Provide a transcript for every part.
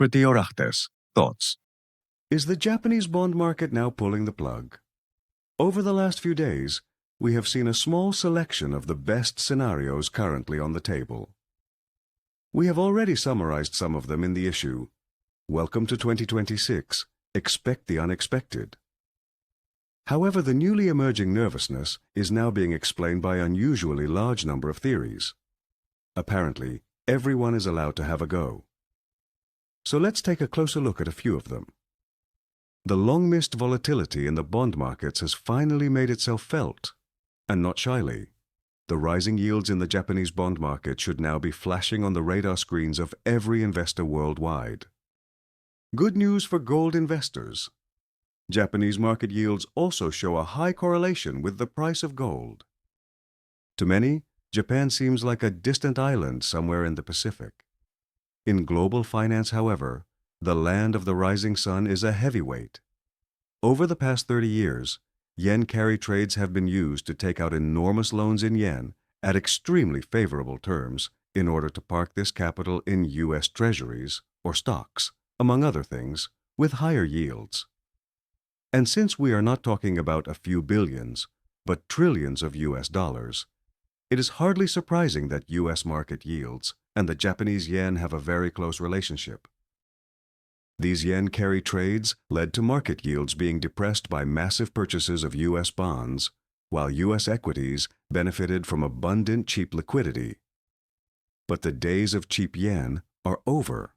Pretiorates. Thoughts. Is the Japanese bond market now pulling the plug? Over the last few days, we have seen a small selection of the best scenarios currently on the table. We have already summarized some of them in the issue, Welcome to 2026, Expect the Unexpected. However, the newly emerging nervousness is now being explained by an unusually large number of theories. Apparently, everyone is allowed to have a go. So let's take a closer look at a few of them. The long-missed volatility in the bond markets has finally made itself felt, and not shyly. The rising yields in the Japanese bond market should now be flashing on the radar screens of every investor worldwide. Good news for gold investors. Japanese market yields also show a high correlation with the price of gold. To many, Japan seems like a distant island somewhere in the Pacific. In global finance, however, the land of the rising sun is a heavyweight. Over the past 30 years, yen carry trades have been used to take out enormous loans in yen at extremely favorable terms in order to park this capital in U.S. treasuries or stocks, among other things, with higher yields. And since we are not talking about a few billions, but trillions of U.S. dollars, it is hardly surprising that U.S. market yields and the Japanese yen have a very close relationship. These yen carry trades led to market yields being depressed by massive purchases of U.S. bonds, while U.S. equities benefited from abundant cheap liquidity. But the days of cheap yen are over.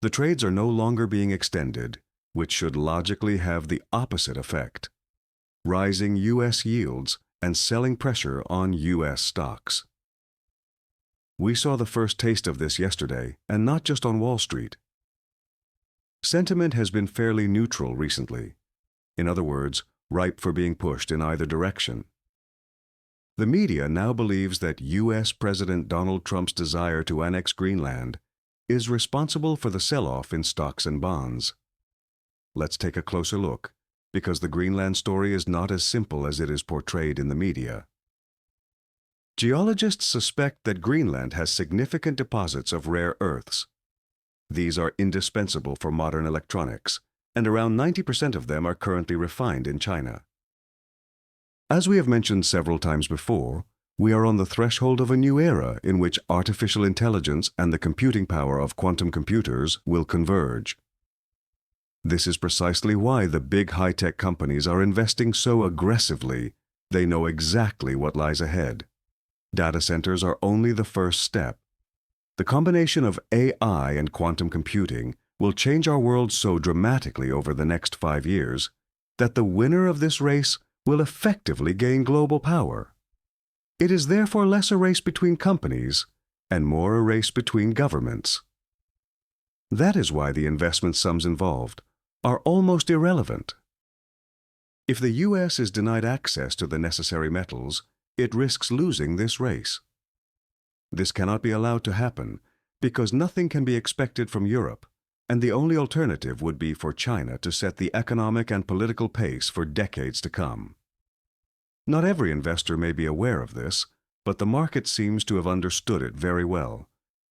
The trades are no longer being extended, which should logically have the opposite effect: rising U.S. yields and selling pressure on U.S. stocks. We saw the first taste of this yesterday, and not just on Wall Street. Sentiment has been fairly neutral recently. In other words, ripe for being pushed in either direction. The media now believes that U.S. President Donald Trump's desire to annex Greenland is responsible for the sell-off in stocks and bonds. Let's take a closer look, because the Greenland story is not as simple as it is portrayed in the media. Geologists suspect that Greenland has significant deposits of rare earths. These are indispensable for modern electronics, and around 90% of them are currently refined in China. As we have mentioned several times before, we are on the threshold of a new era in which artificial intelligence and the computing power of quantum computers will converge. This is precisely why the big high-tech companies are investing so aggressively. They know exactly what lies ahead. Data centers are only the first step. The combination of AI and quantum computing will change our world so dramatically over the next 5 years that the winner of this race will effectively gain global power. It is therefore less a race between companies and more a race between governments. That is why the investment sums involved are almost irrelevant. If the U.S. is denied access to the necessary metals, it risks losing this race. This cannot be allowed to happen because nothing can be expected from Europe, and the only alternative would be for China to set the economic and political pace for decades to come. Not every investor may be aware of this, but the market seems to have understood it very well.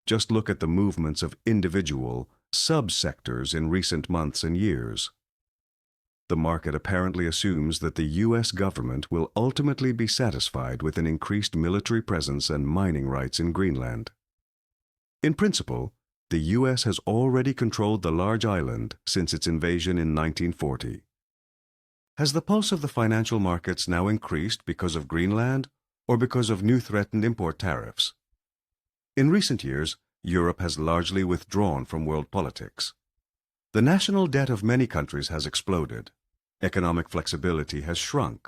Just look at the movements of individual sub-sectors in recent months and years. The market apparently assumes that the U.S. government will ultimately be satisfied with an increased military presence and mining rights in Greenland. In principle, the U.S. has already controlled the large island since its invasion in 1940. Has the pulse of the financial markets now increased because of Greenland or because of new threatened import tariffs? In recent years, Europe has largely withdrawn from world politics. The national debt of many countries has exploded. Economic flexibility has shrunk,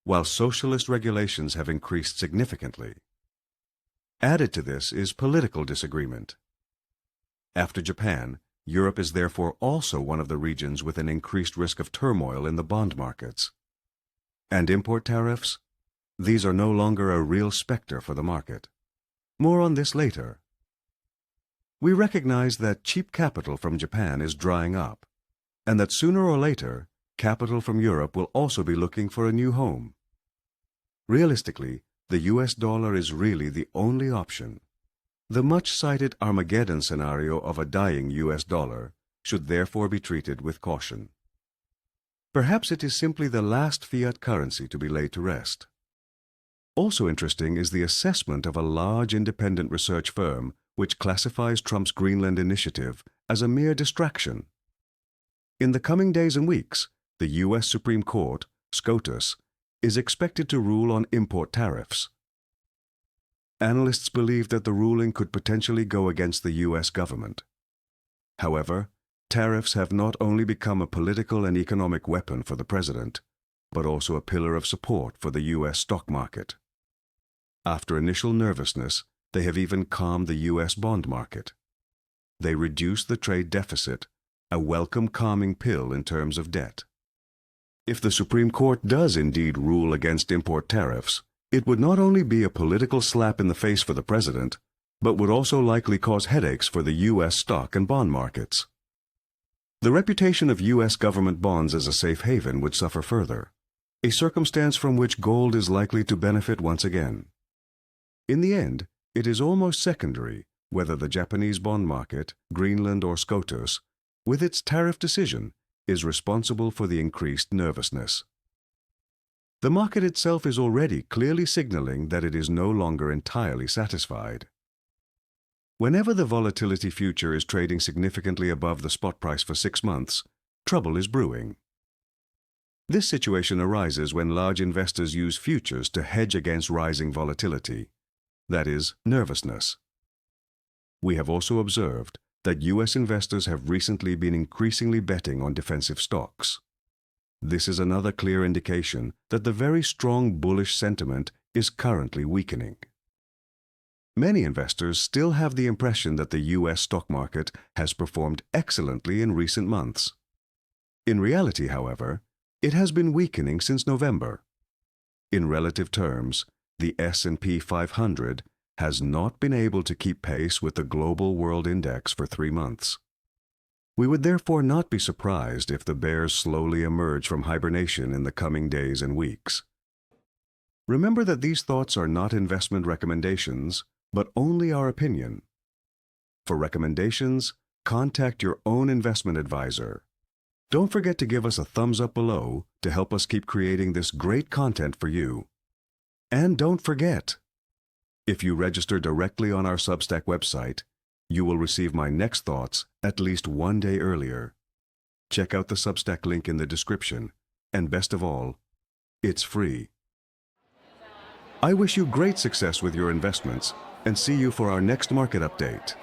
while socialist regulations have increased significantly. Added to this is political disagreement. After Japan, Europe is therefore also one of the regions with an increased risk of turmoil in the bond markets. And import tariffs? These are no longer a real specter for the market. More on this later. We recognize that cheap capital from Japan is drying up, and that sooner or later, capital from Europe will also be looking for a new home. Realistically, the US dollar is really the only option. The much-cited Armageddon scenario of a dying US dollar should therefore be treated with caution. Perhaps it is simply the last fiat currency to be laid to rest. Also interesting is the assessment of a large independent research firm which classifies Trump's Greenland initiative as a mere distraction. In the coming days and weeks, the U.S. Supreme Court, SCOTUS, is expected to rule on import tariffs. Analysts believe that the ruling could potentially go against the U.S. government. However, tariffs have not only become a political and economic weapon for the president, but also a pillar of support for the U.S. stock market. After initial nervousness, they have even calmed the U.S. bond market. They reduce the trade deficit, a welcome calming pill in terms of debt. If the Supreme Court does indeed rule against import tariffs, it would not only be a political slap in the face for the president, but would also likely cause headaches for the U.S. stock and bond markets. The reputation of U.S. government bonds as a safe haven would suffer further, a circumstance from which gold is likely to benefit once again. In the end, it is almost secondary whether the Japanese bond market, Greenland or SCOTUS, with its tariff decision, is responsible for the increased nervousness. The market itself is already clearly signaling that it is no longer entirely satisfied. Whenever the volatility future is trading significantly above the spot price for 6 months, trouble is brewing. This situation arises when large investors use futures to hedge against rising volatility, that is, nervousness. We have also observed that U.S. investors have recently been increasingly betting on defensive stocks. This is another clear indication that the very strong bullish sentiment is currently weakening. Many investors still have the impression that the U.S. stock market has performed excellently in recent months. In reality, however, it has been weakening since November. In relative terms, the S&P 500 has not been able to keep pace with the global world index for 3 months. We would therefore not be surprised if the bears slowly emerge from hibernation in the coming days and weeks. Remember that these thoughts are not investment recommendations, but only our opinion. For recommendations, contact your own investment advisor. Don't forget to give us a thumbs up below to help us keep creating this great content for you. And don't forget, if you register directly on our Substack website, you will receive my next thoughts at least 1 day earlier. Check out the Substack link in the description, and best of all, it's free. I wish you great success with your investments and see you for our next market update.